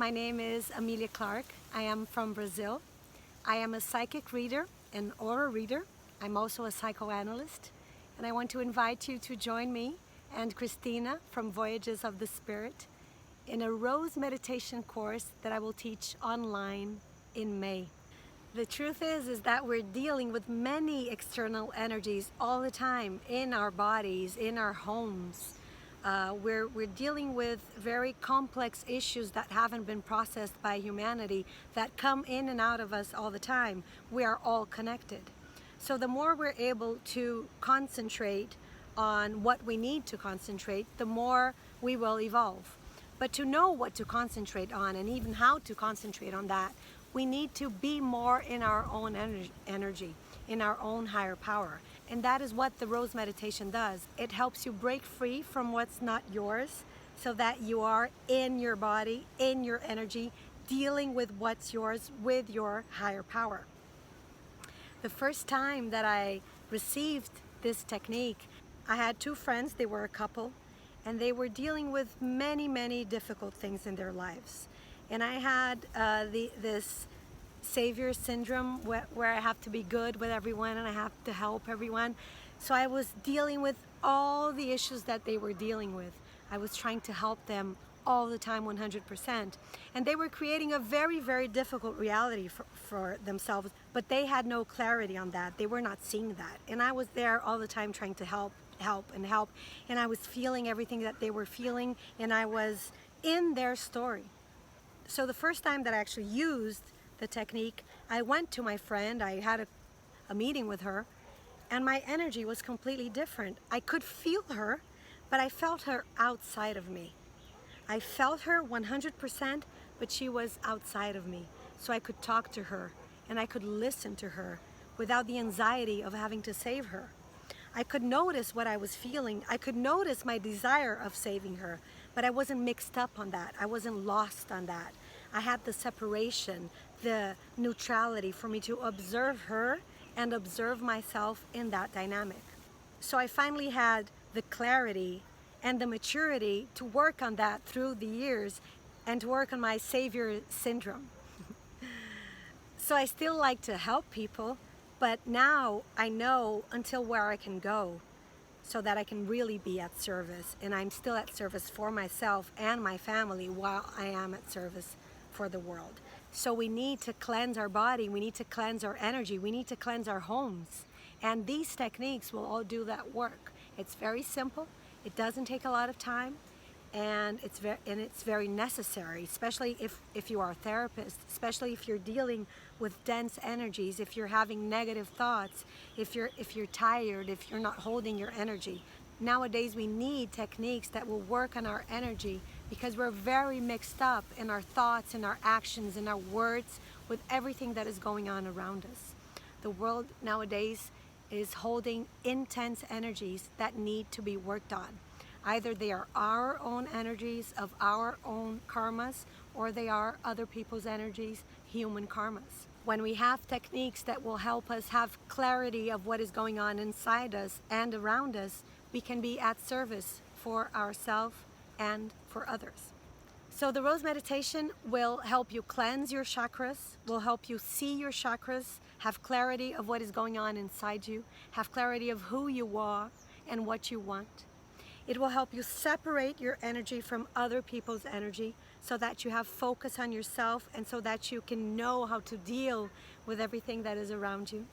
My name is Amelia Clark. I am from Brazil. I am a psychic reader, an aura reader. I'm also a psychoanalyst. And I want to invite you to join me and Kristina from Voyages of the Spirit in a rose meditation course that I will teach online in May. The truth is that we're dealing with many external energies all the time in our bodies, in our homes. We're dealing with very complex issues that haven't been processed by humanity that come in and out of us all the time. We are all connected. So the more we're able to concentrate on what we need to concentrate, the more we will evolve. But to know what to concentrate on and even how to concentrate on that, we need to be more in our own energy, in our own higher power. And that is what the Rose Meditation does. It helps you break free from what's not yours so that you are in your body, in your energy, dealing with what's yours with your higher power. The first time that I received this technique, I had two friends, they were a couple, and they were dealing with many difficult things in their lives. And I had this savior syndrome where I have to be good with everyone and I have to help everyone. So I was dealing with all the issues that they were dealing with. I was trying to help them all the time, 100%. And they were creating a very difficult reality for themselves, but they had no clarity on that. They were not seeing that. And I was there all the time trying to help. And I was feeling everything that they were feeling, and I was in their story. So the first time that I actually used the technique, I went to my friend, I had a meeting with her, and my energy was completely different. I could feel her, but I felt her outside of me. I felt her 100%, but she was outside of me. So I could talk to her, and I could listen to her without the anxiety of having to save her. I could notice what I was feeling. I could notice my desire of saving her, but I wasn't mixed up on that. I wasn't lost on that. I had the separation, the neutrality for me to observe her and observe myself in that dynamic. So I finally had the clarity and the maturity to work on that through the years and to work on my savior syndrome. So I still like to help people, but now I know until where I can go so that I can really be at service, and I'm still at service for myself and my family while I am at service for the world. So we need to cleanse our body, we need to cleanse our energy, we need to cleanse our homes. And these techniques will all do that work. It's very simple, it doesn't take a lot of time, and it's very necessary, especially if you are a therapist, especially if you're dealing with dense energies, if you're having negative thoughts, if you're tired, if you're not holding your energy. Nowadays we need techniques that will work on our energy because we're very mixed up in our thoughts, in our actions, in our words, with everything that is going on around us. The world nowadays is holding intense energies that need to be worked on. Either they are our own energies of our own karmas, or they are other people's energies, human karmas. When we have techniques that will help us have clarity of what is going on inside us and around us, we can be at service for ourselves and for others. So the Rose Meditation will help you cleanse your chakras, will help you see your chakras, have clarity of what is going on inside you, have clarity of who you are and what you want. It will help you separate your energy from other people's energy so that you have focus on yourself and so that you can know how to deal with everything that is around you.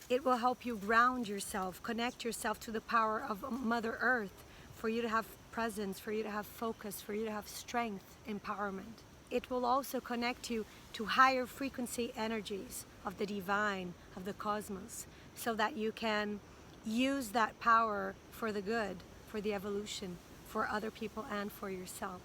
It will help you ground yourself, connect yourself to the power of Mother Earth for you to have presence, for you to have focus, for you to have strength, empowerment. It will also connect you to higher frequency energies of the divine, of the cosmos, so that you can use that power for the good, for the evolution, for other people and for yourself.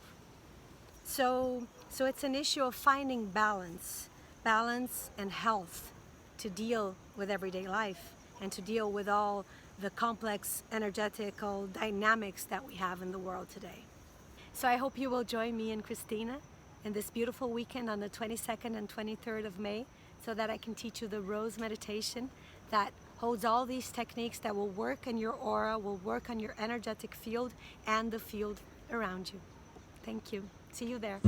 So it's an issue of finding balance and health to deal with everyday life and to deal with all the complex energetical dynamics that we have in the world today. So I hope you will join me and Kristina in this beautiful weekend on the 22nd and 23rd of May so that I can teach you the Rose Meditation that holds all these techniques that will work in your aura, will work on your energetic field and the field around you. Thank you. See you there.